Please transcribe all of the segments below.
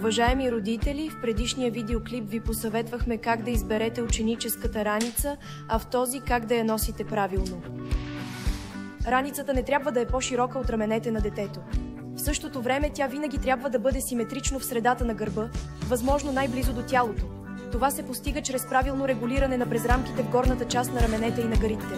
Уважаеми родители, в предишния видеоклип ви посъветвахме как да изберете ученическата раница, а в този как да я носите правилно. Раницата не трябва да е по-широка от раменете на детето. В същото време тя винаги трябва да бъде симетрично в средата на гърба, възможно най-близо до тялото. Това се постига чрез правилно регулиране на презрамките в горната част на раменете и на гърдите.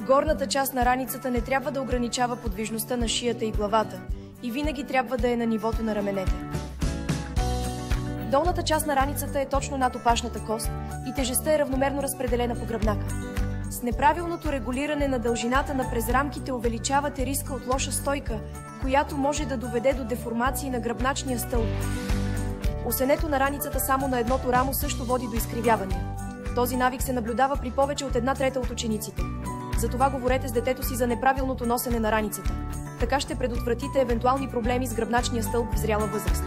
Горната част на раницата не трябва да ограничава подвижността на шията и главата и винаги трябва да е на нивото на раменете. Долната част на раницата е точно над опашната кост и тежестта е равномерно разпределена по гръбнака. С неправилното регулиране на дължината на презрамките увеличавате риска от лоша стойка, която може да доведе до деформации на гръбначния стълб. Осенето на раницата само на едното рамо също води до изкривявания. Този навик се наблюдава при повече от 1/3 от учениците. Затова говорете с детето си за неправилното носене на раницата. Така ще предотвратите евентуални проблеми с гръбначния стълб в зряла възраст.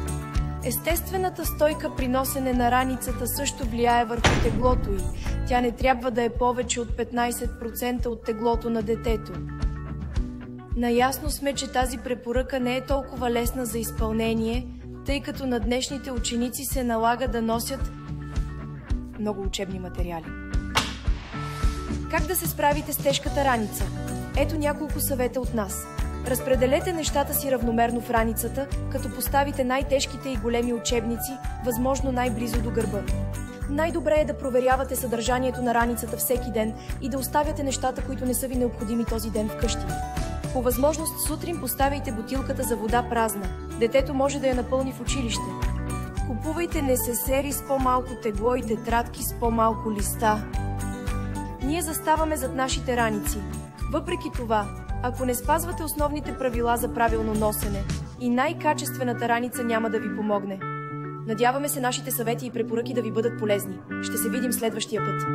Естествената стойка при носене на раницата също влияе върху теглото й. Тя не трябва да е повече от 15% от теглото на детето. Наясно сме, че тази препоръка не е толкова лесна за изпълнение, тъй като на днешните ученици се налага да носят много учебни материали. Как да се справите с тежката раница? Ето няколко съвета от нас. Разпределете нещата си равномерно в раницата, като поставите най-тежките и големи учебници, възможно най-близо до гърба. Най-добре е да проверявате съдържанието на раницата всеки ден и да оставяте нещата, които не са ви необходими този ден вкъщи. По възможност сутрин поставяйте бутилката за вода празна. Детето може да я напълни в училище. Купувайте несесери с по-малко тегло и тетрадки с по-малко листа. Ние заставаме зад нашите раници. Въпреки това, ако не спазвате основните правила за правилно носене, и най-качествената раница няма да ви помогне. Надяваме се нашите съвети и препоръки да ви бъдат полезни. Ще се видим следващия път.